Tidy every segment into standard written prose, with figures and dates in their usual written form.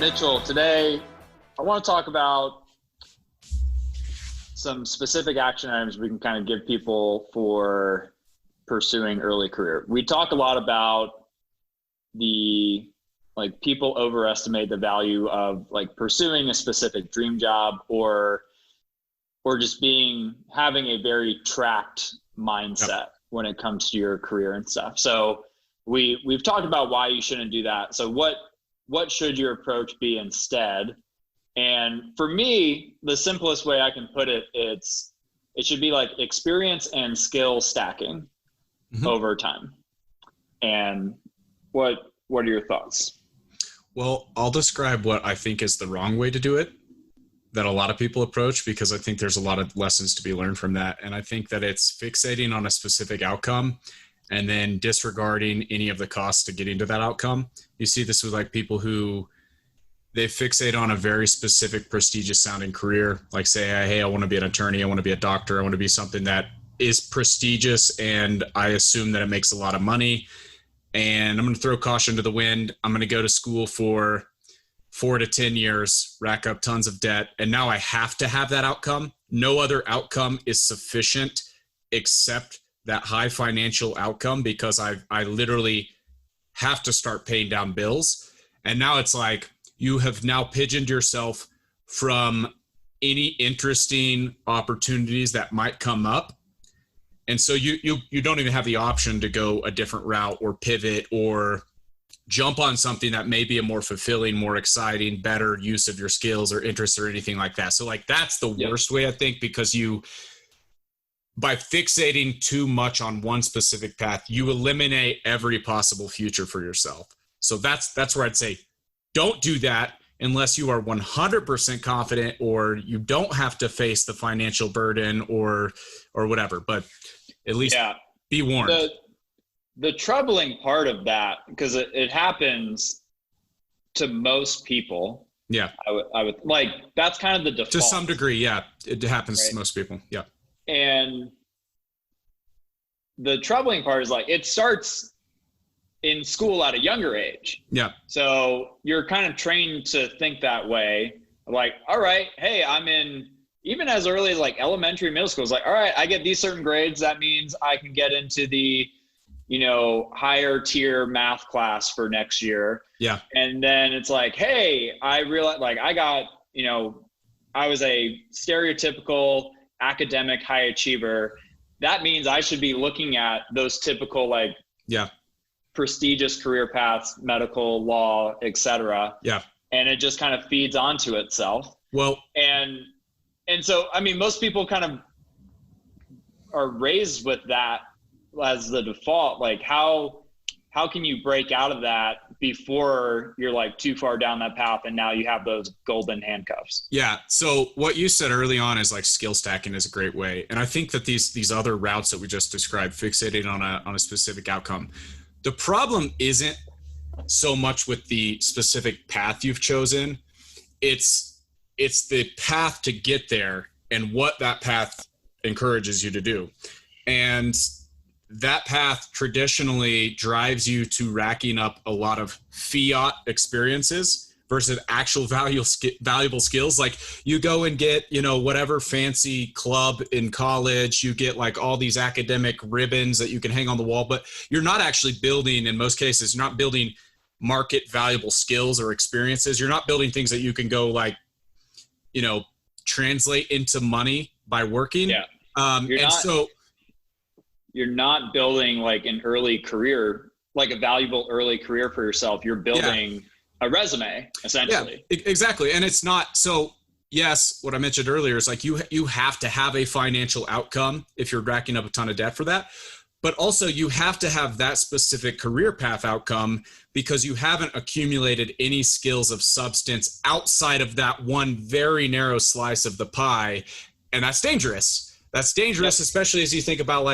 Mitchell, today I want to talk about some specific action items we can kind of give people for pursuing early career. We talk a lot about people overestimate the value of pursuing a specific dream job or just having a very tracked mindset when it comes to your career and stuff. So we've talked about why you shouldn't do that. So what should your approach be instead? And for me, the simplest way I can put it, it should be like experience and skill stacking over time. And what are your thoughts? Well, I'll describe what I think is the wrong way to do it that a lot of people approach, because I think there's a lot of lessons to be learned from that. And I think that it's fixating on a specific outcome and then disregarding any of the costs to getting to that outcome. You see this with people who they fixate on a very specific prestigious sounding career, like say, hey, I want to be an attorney, I want to be a doctor, I want to be something that is prestigious and I assume that it makes a lot of money. And I'm going to throw caution to the wind. I'm going to go to school for 4 to 10 years, rack up tons of debt, and now I have to have that outcome. No other outcome is sufficient except that high financial outcome, because I literally have to start paying down bills. And now it's like you have now pigeoned yourself from any interesting opportunities that might come up. And so you don't even have the option to go a different route or pivot or jump on something that may be a more fulfilling, more exciting, better use of your skills or interests or anything like that. So that's the worst way, I think, because by fixating too much on one specific path, you eliminate every possible future for yourself. So that's where I'd say, don't do that unless you are 100% confident or you don't have to face the financial burden or whatever, but at least be warned. The troubling part of that, because it happens to most people. Yeah. I would that's kind of the default. To some degree. Yeah. It happens to most people. Yeah. And the troubling part is it starts in school at a younger age. Yeah. So you're kind of trained to think that way. All right, hey, I'm in, even as early as elementary, middle school, it's all right, I get these certain grades. That means I can get into the, higher tier math class for next year. Yeah. And then it's hey, I realized I got, I was a stereotypical academic high achiever. That means I should be looking at those typical prestigious career paths, medical, law, etc. Yeah. And it just kind of feeds onto itself. Well, and so, I mean, most people kind of are raised with that as the default. How can you break out of that before you're too far down that path and now you have those golden handcuffs? Yeah. So what you said early on is skill stacking is a great way. And I think that these other routes that we just described, fixating on a specific outcome, the problem isn't so much with the specific path you've chosen. It's the path to get there and what that path encourages you to do. And that path traditionally drives you to racking up a lot of fiat experiences versus actual valuable skills. You go and get, whatever fancy club in college, you get all these academic ribbons that you can hang on the wall, but you're not actually building, in most cases, you're not building market valuable skills or experiences. You're not building things that you can go translate into money by working. Yeah. You're not building an early career, a valuable early career for yourself. You're building a resume, essentially. Yeah, exactly. And it's not, so yes, what I mentioned earlier is you have to have a financial outcome if you're racking up a ton of debt for that. But also you have to have that specific career path outcome because you haven't accumulated any skills of substance outside of that one very narrow slice of the pie. And that's dangerous. That's dangerous, especially as you think about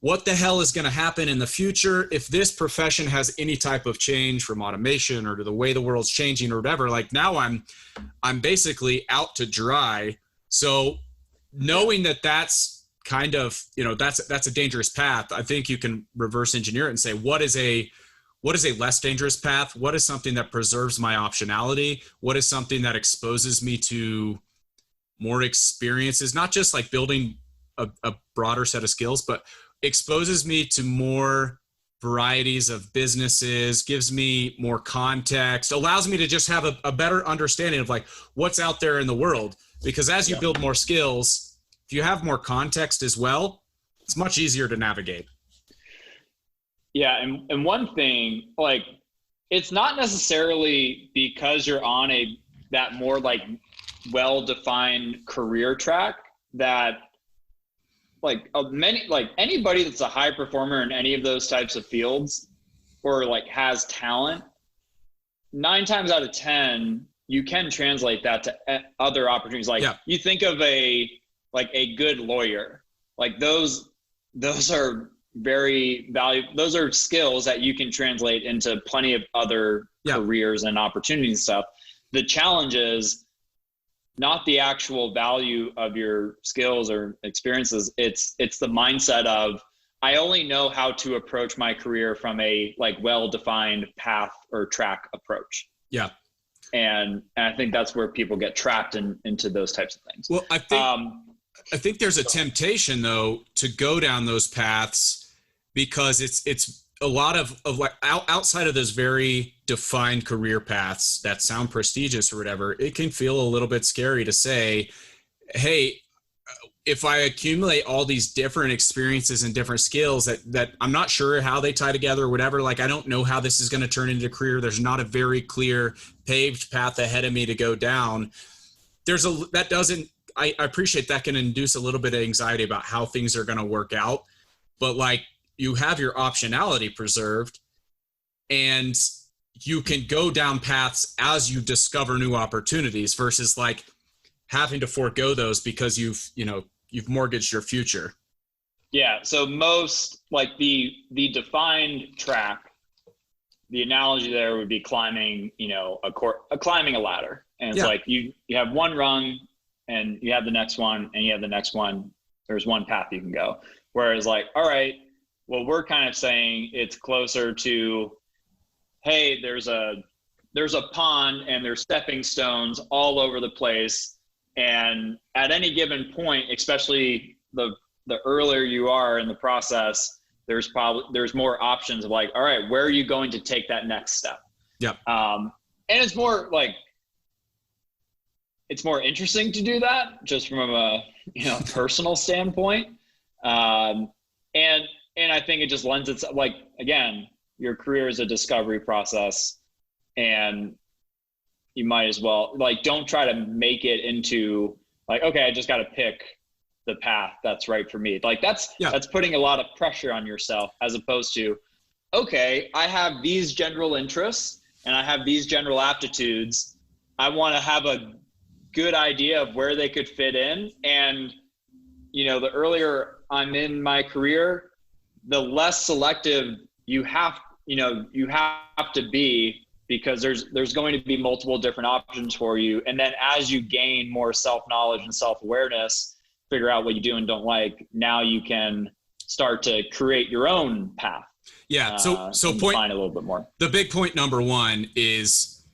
what the hell is going to happen in the future if this profession has any type of change from automation or to the way the world's changing or whatever. Now I'm basically out to dry. So knowing that that's kind of, that's a dangerous path, I think you can reverse engineer it and say, what is a what is a less dangerous path? What is something that preserves my optionality? What is something that exposes me to more experiences, not just like building a broader set of skills, but exposes me to more varieties of businesses, gives me more context, allows me to just have a better understanding of like what's out there in the world. Because as you build more skills, if you have more context as well, it's much easier to navigate. Yeah. And one thing, like, it's not necessarily because you're on that more like well-defined career track that anybody that's a high performer in any of those types of fields or like has talent, 9 times out of 10, you can translate that to other opportunities. Like you think of a good lawyer, like those are very valuable. Those are skills that you can translate into plenty of other careers and opportunities and stuff. The challenge is not the actual value of your skills or experiences. It's the mindset of, I only know how to approach my career from a like well-defined path or track approach. Yeah. And I think that's where people get trapped into those types of things. Well, I think there's a temptation though to go down those paths because it's a lot of like outside of those very defined career paths that sound prestigious or whatever, it can feel a little bit scary to say, hey, if I accumulate all these different experiences and different skills that I'm not sure how they tie together or whatever, like I don't know how this is going to turn into a career. There's not a very clear paved path ahead of me to go down. I appreciate that can induce a little bit of anxiety about how things are going to work out, but like you have your optionality preserved and you can go down paths as you discover new opportunities versus like having to forego those because you've mortgaged your future. Yeah. So most like the defined track, the analogy there would be climbing, climbing a ladder. And it's like you have one rung and you have the next one and you have the next one. There's one path you can go. Whereas like, all right, well, we're kind of saying it's closer to, hey, there's a pond and there's stepping stones all over the place. And at any given point, especially the earlier you are in the process, there's more options of like, all right, where are you going to take that next step? Yeah. And it's more like, it's more interesting to do that just from a personal standpoint. And I think it just lends itself, like, again, your career is a discovery process and you might as well, like, don't try to make it into like, okay, I just got to pick the path that's right for me. Like that's putting a lot of pressure on yourself as opposed to, okay, I have these general interests and I have these general aptitudes. I want to have a good idea of where they could fit in. And, the earlier I'm in my career, the less selective you have to be because there's going to be multiple different options for you. And then as you gain more self-knowledge and self-awareness, figure out what you do and don't like, now you can start to create your own path. Yeah. So find a little bit more. The big point number one is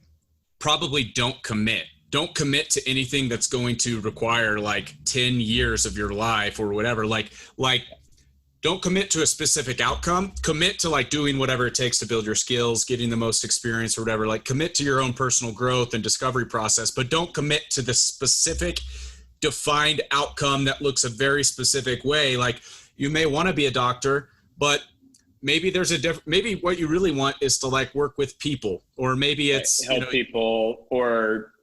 probably don't commit. Don't commit to anything that's going to require like 10 years of your life or whatever. Like don't commit to a specific outcome. Commit to like doing whatever it takes to build your skills, getting the most experience or whatever. Like commit to your own personal growth and discovery process, but don't commit to the specific defined outcome that looks a very specific way. Like you may want to be a doctor, but maybe there's maybe what you really want is to like work with people, or maybe it's help people, or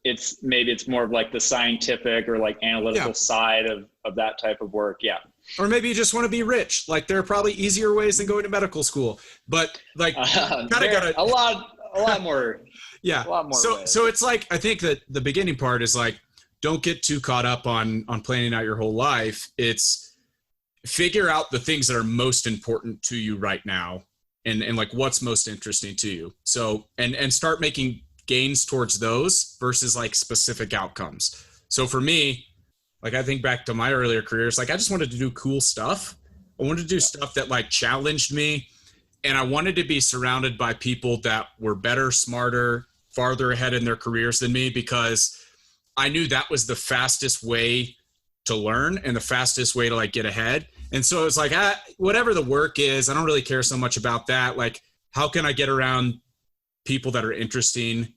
maybe it's more of like the scientific or like analytical side of that type of work. Yeah. Or maybe you just want to be rich. Like there are probably easier ways than going to medical school, but like a lot more. Yeah. A lot more so it's like, I think that the beginning part is like, don't get too caught up on planning out your whole life. It's figure out the things that are most important to you right now and like what's most interesting to you. So, and start making gains towards those versus like specific outcomes. So for me, like I think back to my earlier careers, like I just wanted to do cool stuff. I wanted to do stuff that like challenged me And I wanted to be surrounded by people that were better, smarter, farther ahead in their careers than me, because I knew that was the fastest way to learn and the fastest way to like get ahead. And so it's like, whatever the work is, I don't really care so much about that. Like, how can I get around people that are interesting?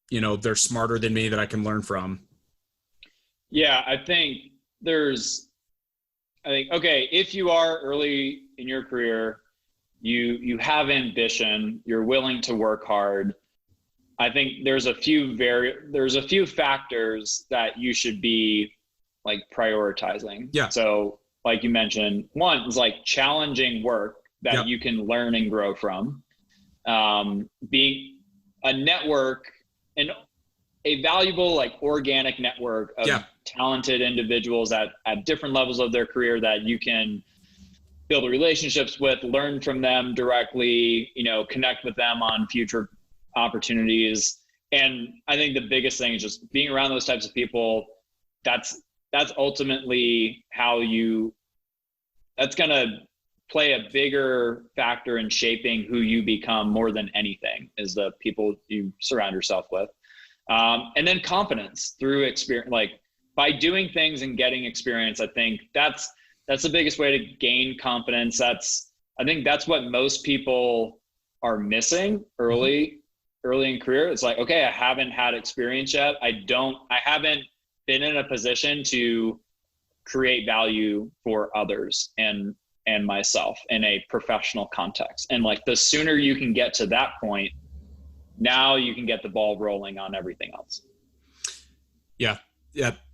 You know, they're smarter than me that I can learn from. Yeah, I think okay, if you are early in your career, you have ambition, you're willing to work hard. I think there's a few factors that you should be like prioritizing. Yeah. So like you mentioned, one is like challenging work that you can learn and grow from. Being a network and a valuable like organic network of talented individuals at different levels of their career that you can build relationships with, learn from them directly, you know, connect with them on future opportunities. And I think the biggest thing is just being around those types of people. That's ultimately that's going to play a bigger factor in shaping who you become more than anything, is the people you surround yourself with. And then confidence through experience, like by doing things and getting experience. I think that's the biggest way to gain confidence. I think that's what most people are missing early in career. It's like, okay, I haven't had experience yet. I haven't been in a position to create value for others and myself in a professional context. And like, the sooner you can get to that point, now you can get the ball rolling on everything else. Yeah.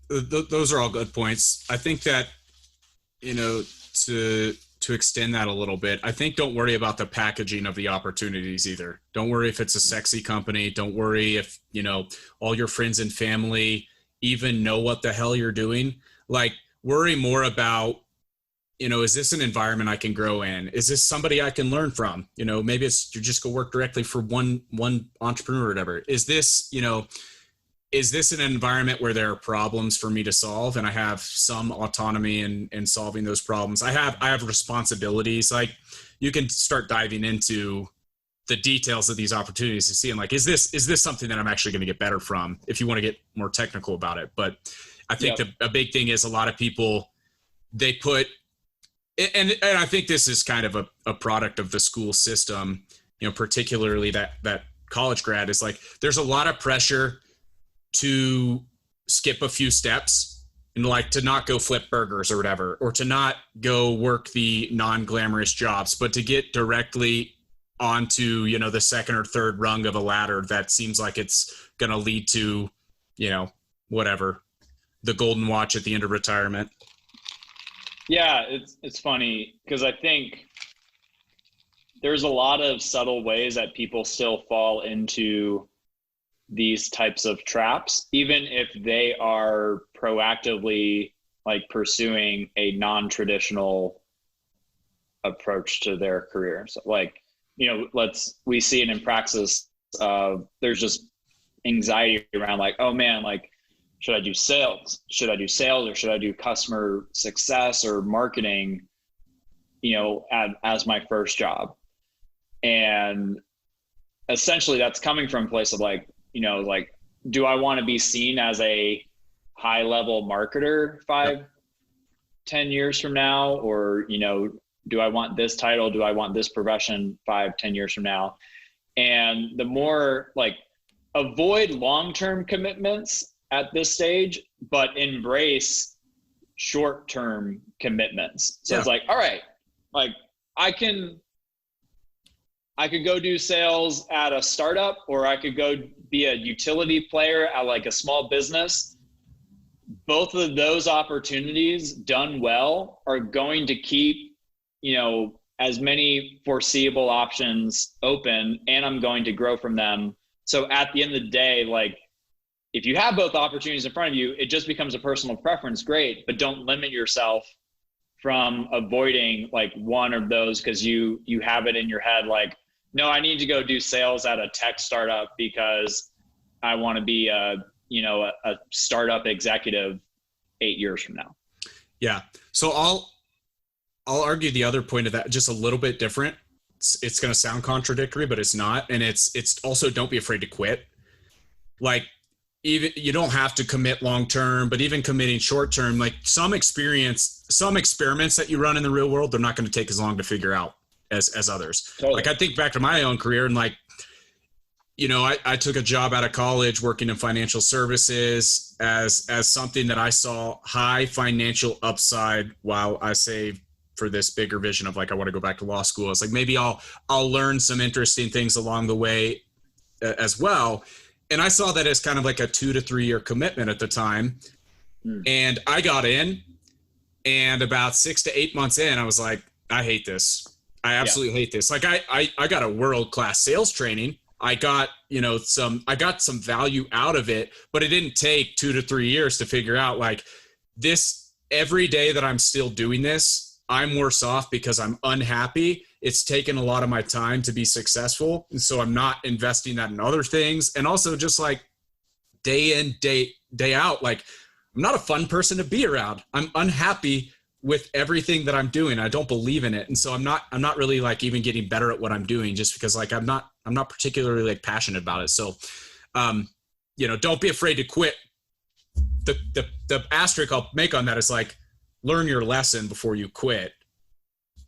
Those are all good points. I think that, you know, to extend that a little bit, I think don't worry about the packaging of the opportunities either. Don't worry if it's a sexy company. Don't worry if, you know, all your friends and family even know what the hell you're doing. Like, worry more about, you know, is this an environment I can grow in? Is this somebody I can learn from? You know, maybe it's you just go work directly for one entrepreneur or whatever. Is this, you know, is this an environment where there are problems for me to solve and I have some autonomy in solving those problems? I have responsibilities. Like, you can start diving into the details of these opportunities and seeing like, is this something that I'm actually going to get better from, if you want to get more technical about it. But I think a big thing is a lot of people, they put, and I think this is kind of a product of the school system, you know, particularly that college grad, is like, there's a lot of pressure to skip a few steps and like to not go flip burgers or whatever, or to not go work the non-glamorous jobs, but to get directly onto, you know, the second or third rung of a ladder that seems like it's going to lead to, you know, whatever, the golden watch at the end of retirement. Yeah, it's funny because I think there's a lot of subtle ways that people still fall into these types of traps, even if they are proactively like pursuing a non-traditional approach to their career. So like, you know, we see it in Praxis. There's just anxiety around like, oh man, like, should I do sales? Should I do sales, or should I do customer success or marketing, you know, as my first job? And essentially that's coming from a place of like, you know, like, do I want to be seen as a high level marketer 5-10 years from now? Or, you know, do I want this title? Do I want this profession 5-10 years from now? And the more like, avoid long-term commitments at this stage, but embrace short-term commitments. So it's like, all right, like I could go do sales at a startup, or I could go be a utility player at like a small business. Both of those opportunities done well are going to keep, you know, as many foreseeable options open, and I'm going to grow from them. So at the end of the day, like, if you have both opportunities in front of you, it just becomes a personal preference. Great. But don't limit yourself from avoiding like one of those because you have it in your head like, no, I need to go do sales at a tech startup because I want to be a startup executive 8 years from now. Yeah. So I'll argue the other point of that just a little bit different. it's going to sound contradictory, but it's not. And it's also, don't be afraid to quit. Like, even you don't have to commit long-term, but even committing short-term, like some experiments that you run in the real world, they're not going to take as long to figure out as others. Totally. Like I think back to my own career and like, you know, I took a job out of college working in financial services as something that I saw high financial upside while I saved for this bigger vision of like, I want to go back to law school. It's like, maybe I'll learn some interesting things along the way as well. And I saw that as kind of like a 2 to 3 year commitment at the time. And I got in, and about 6 to 8 months in, I was like, I hate this. I absolutely hate this. Like I got a world-class sales training. I got some value out of it, but it didn't take 2 to 3 years to figure out like this. Every day that I'm still doing this, I'm worse off because I'm unhappy. It's taken a lot of my time to be successful. And so I'm not investing that in other things. And also just like day in, day out, like I'm not a fun person to be around. I'm unhappy with everything that I'm doing. I don't believe in it. And so I'm not really like even getting better at what I'm doing just because like I'm not particularly like passionate about it. So, don't be afraid to quit. The asterisk I'll make on that is like, learn your lesson before you quit.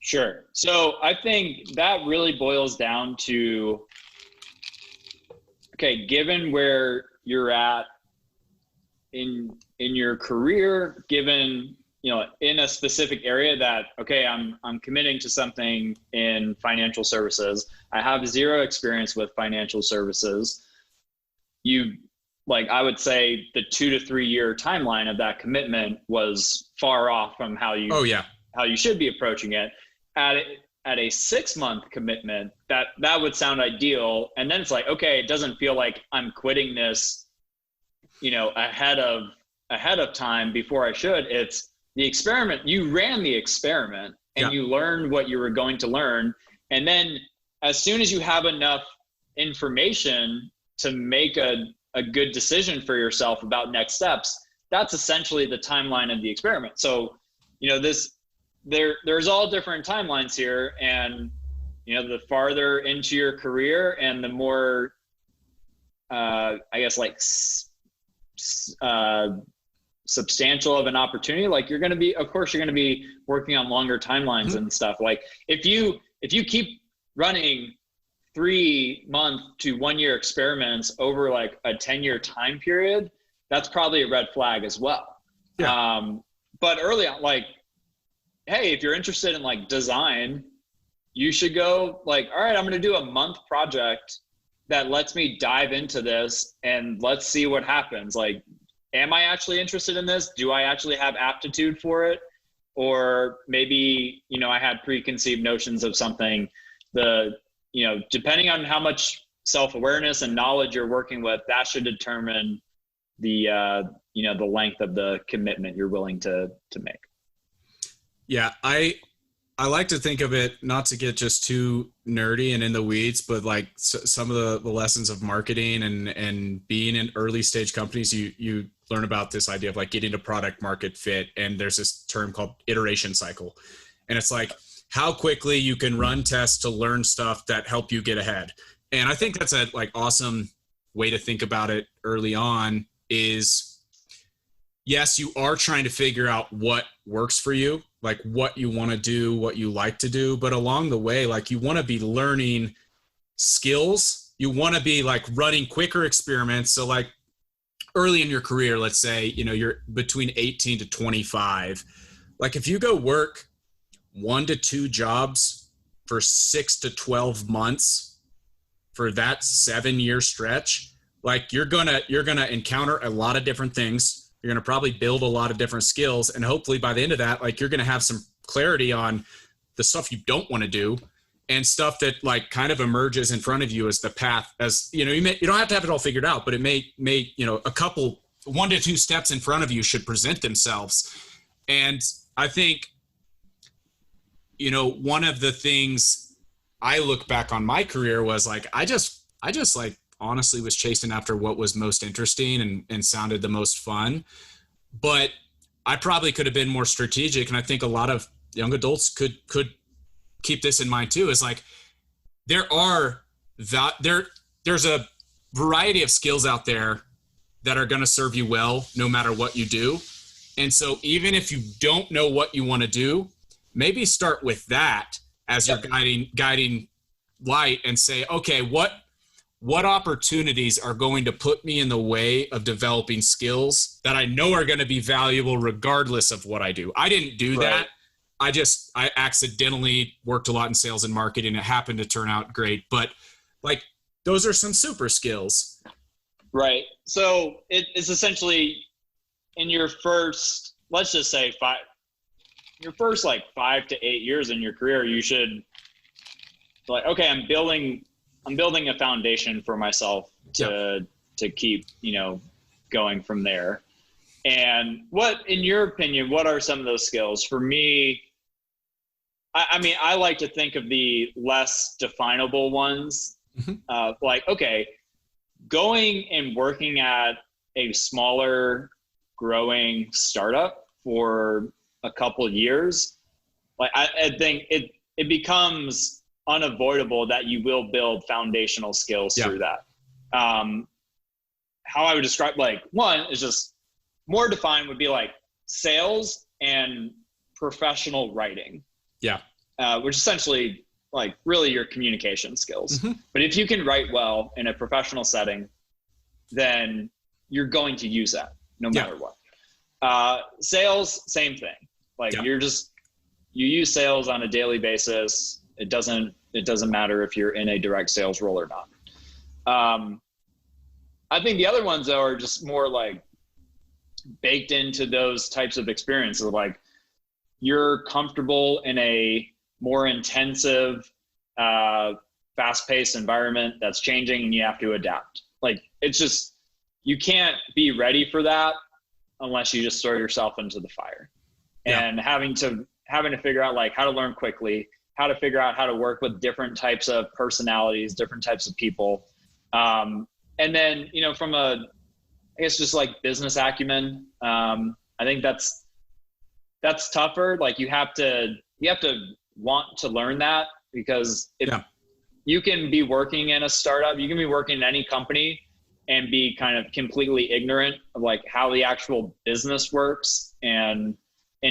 Sure. So I think that really boils down to, okay, given where you're at in your career, given, in a specific area that, okay, I'm committing to something in financial services. I have zero experience with financial services. I would say the 2 to 3 year timeline of that commitment was far off from how you should be approaching it. At a 6 month commitment, that would sound ideal. And then it's like, okay, it doesn't feel like I'm quitting this, ahead of time before I should. It's the experiment. You ran the experiment and you learned what you were going to learn. And then as soon as you have enough information to make a good decision for yourself about next steps, that's essentially the timeline of the experiment. So, there's all different timelines here, and the farther into your career and the more substantial of an opportunity, like you're going to be working on longer timelines and stuff. Like if you keep running 3 month to 1 year experiments over like a 10-year time period, that's probably a red flag as well. But early on, like, hey, if you're interested in like design, you should go like, all right, I'm going to do a month project that lets me dive into this and let's see what happens. Like, am I actually interested in this? Do I actually have aptitude for it? Or maybe, I had preconceived notions of something. Depending on how much self-awareness and knowledge you're working with, that should determine the length of the commitment you're willing to make. Yeah, I like to think of it, not to get just too nerdy and in the weeds, but like some of the lessons of marketing and being in early stage companies, you learn about this idea of like getting to product market fit. And there's this term called iteration cycle. And it's like how quickly you can run tests to learn stuff that help you get ahead. And I think that's a like awesome way to think about it early on is, yes, you are trying to figure out what works for you, like what you want to do, what you like to do. But along the way, like you want to be learning skills. You want to be like running quicker experiments. So like early in your career, let's say, you're between 18 to 25. Like if you go work 1 to 2 jobs for 6 to 12 months for that 7-year stretch, like you're gonna encounter a lot of different things. You're going to probably build a lot of different skills. And hopefully by the end of that, like you're going to have some clarity on the stuff you don't want to do and stuff that like kind of emerges in front of you as the path. As you don't have to have it all figured out, but it may a couple 1 to 2 steps in front of you should present themselves. And I think, one of the things I look back on my career was like, I just like honestly was chasing after what was most interesting and sounded the most fun. But I probably could have been more strategic. And I think a lot of young adults could keep this in mind too, is like, there's a variety of skills out there that are going to serve you well no matter what you do. And so even if you don't know what you want to do, maybe start with that as your guiding light and say, okay, what opportunities are going to put me in the way of developing skills that I know are going to be valuable regardless of what I do. I didn't do that. I accidentally worked a lot in sales and marketing. It happened to turn out great, but like those are some super skills. Right. So it's essentially in your first, let's just say your first like 5 to 8 years in your career, you should like, okay, I'm building a foundation for myself to keep, going from there. And what, in your opinion, what are some of those skills? For me, I mean, I like to think of the less definable ones. Like, okay, going and working at a smaller growing startup for a couple of years, like I think it becomes unavoidable that you will build foundational skills through that. How I would describe, like, one is just more defined would be like sales and professional writing. Which essentially like really your communication skills. But if you can write well in a professional setting, then you're going to use that no matter what. Sales, same thing. Like you use sales on a daily basis. It doesn't matter if you're in a direct sales role or not. I think the other ones though are just more like baked into those types of experiences. Like you're comfortable in a more intensive, fast-paced environment that's changing and you have to adapt. Like it's just, you can't be ready for that unless you just throw yourself into the fire. And having to figure out like how to learn quickly, how to figure out how to work with different types of personalities, different types of people. And then, from I guess just like business acumen, I think that's tougher. Like you have to want to learn that, because if you can be working in a startup, you can be working in any company and be kind of completely ignorant of like how the actual business works, and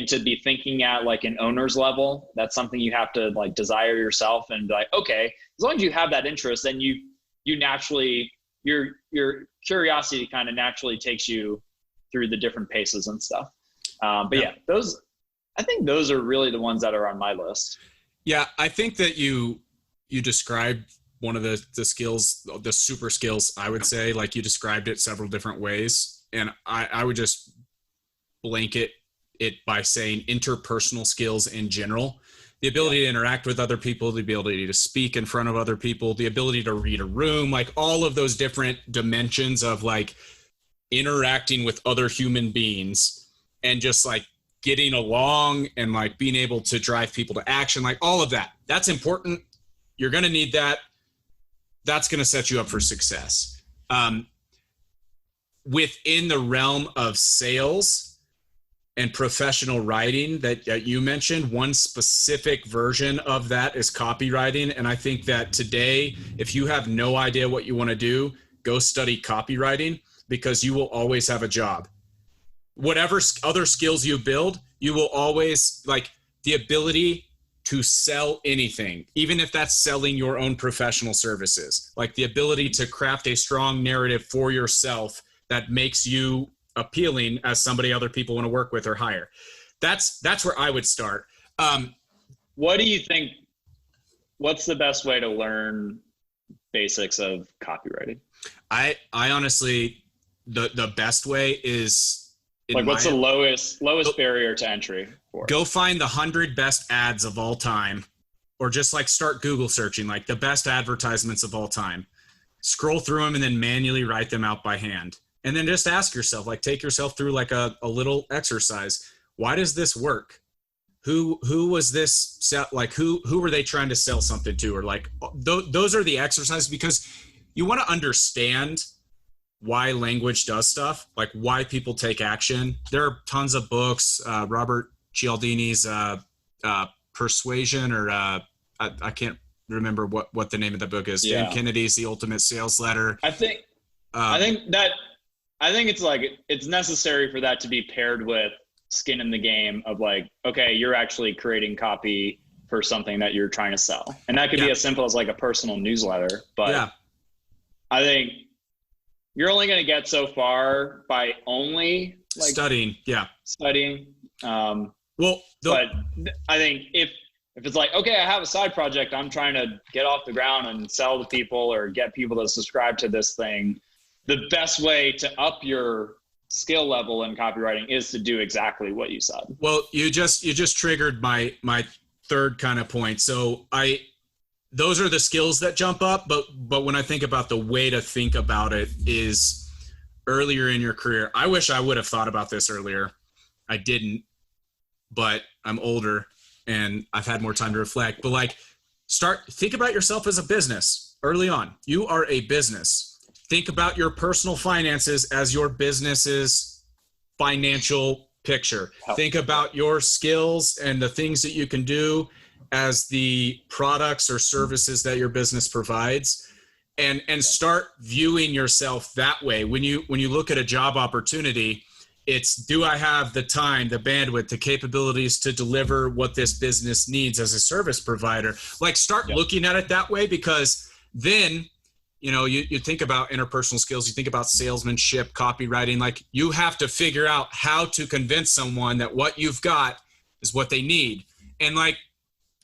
to be thinking at like an owner's level. That's something you have to like desire yourself and be like, okay, as long as you have that interest, then you naturally, your curiosity kind of naturally takes you through the different paces and stuff. I think those are really the ones that are on my list. Yeah, I think that you described one of the skills, the super skills, I would say. Like you described it several different ways. And I would just blanket it by saying interpersonal skills in general. The ability to interact with other people, the ability to speak in front of other people, the ability to read a room, like all of those different dimensions of like interacting with other human beings and just like getting along and like being able to drive people to action, like all of that. That's important. You're going to need that. That's going to set you up for success. Within the realm of sales and professional writing that you mentioned, one specific version of that is copywriting. And I think that today, if you have no idea what you want to do, go study copywriting, because you will always have a job. Whatever other skills you build, you will always, like the ability to sell anything, even if that's selling your own professional services, like the ability to craft a strong narrative for yourself that makes you appealing as somebody other people want to work with or hire. That's where I would start. What do you think? What's the best way to learn basics of copywriting? I honestly, the best way is, like, what's the lowest barrier to entry for? Go find the 100 best ads of all time, or just like start Google searching like the best advertisements of all time. Scroll through them and then manually write them out by hand. And then just ask yourself, like take yourself through like a little exercise. Why does this work? Who was this, like who were they trying to sell something to? Or like those are the exercises, because you want to understand why language does stuff, like why people take action. There are tons of books, Robert Cialdini's Persuasion, or I can't remember what the name of the book is. Dan Kennedy's The Ultimate Sales Letter. I think it's like, it's necessary for that to be paired with skin in the game of like, okay, you're actually creating copy for something that you're trying to sell. And that could be as simple as like a personal newsletter, but I think you're only going to get so far by only like studying. But I think if it's like, okay, I have a side project, I'm trying to get off the ground and sell to people or get people to subscribe to this thing, the best way to up your skill level in copywriting is to do exactly what you said. Well, you just triggered my third kind of point. So those are the skills that jump up, but when I think about the way to think about it is earlier in your career. I wish I would have thought about this earlier. I didn't, but I'm older and I've had more time to reflect. But like, think about yourself as a business early on. You are a business. Think about your personal finances as your business's financial picture. Think about your skills and the things that you can do as the products or services that your business provides, and start viewing yourself that way. When you look at a job opportunity, it's, do I have the time, the bandwidth, the capabilities to deliver what this business needs as a service provider? Like, start looking at it that way, because then, you think about interpersonal skills, you think about salesmanship, copywriting, like you have to figure out how to convince someone that what you've got is what they need. And like,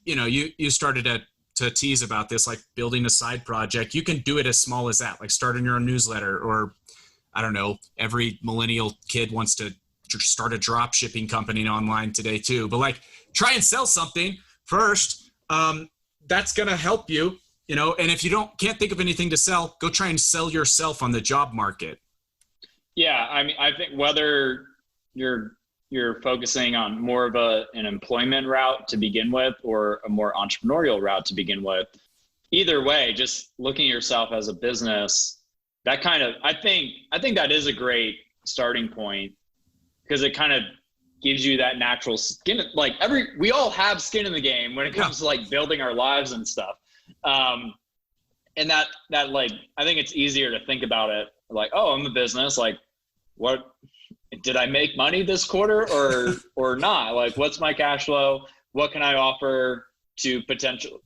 you started to tease about this, like building a side project. You can do it as small as that, like starting your own newsletter, or I don't know, every millennial kid wants to start a drop shipping company online today too. But like, try and sell something first. That's going to help you, and if you can't think of anything to sell, go try and sell yourself on the job market. Yeah. I mean, I think whether you're focusing on more of an employment route to begin with, or a more entrepreneurial route to begin with, either way, just looking at yourself as a business, that kind of, I think that is a great starting point, because it kind of gives you that natural skin. Like we all have skin in the game when it comes to like building our lives and stuff. And that like, I think it's easier to think about it like, oh, I'm a business. Like, what did I make money this quarter or not? Like, what's my cash flow? What can I offer to potential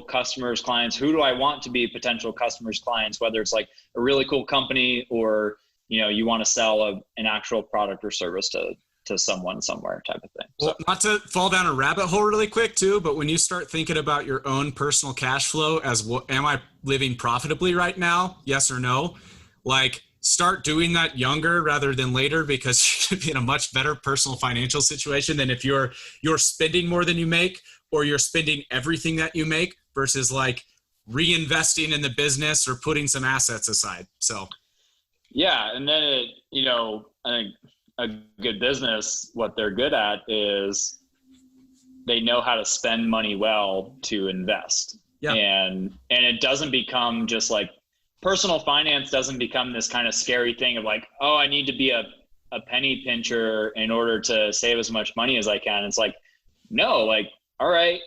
customers, clients? Who do I want to be potential customers, clients, whether it's like a really cool company or, you want to sell an actual product or service to someone somewhere type of thing. Well, not to fall down a rabbit hole really quick too, but when you start thinking about your own personal cash flow as am I living profitably right now? Yes or no? Like, start doing that younger rather than later, because you should be in a much better personal financial situation than if you're spending more than you make, or you're spending everything that you make versus like reinvesting in the business or putting some assets aside. So. Yeah. And then, I think a good business, what they're good at is they know how to spend money well to invest. Yeah. And it doesn't become just like, personal finance doesn't become this kind of scary thing of like, oh, I need to be a penny pincher in order to save as much money as I can. It's like, no, like, all right,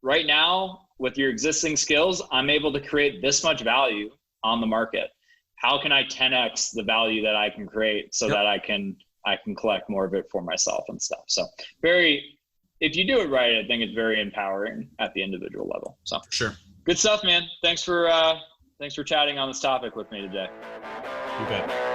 right now with your existing skills, I'm able to create this much value on the market. How can I 10x the value that I can create so that I can collect more of it for myself and stuff. So if you do it right, I think it's very empowering at the individual level. So sure. Good stuff, man. Thanks for chatting on this topic with me today. You bet.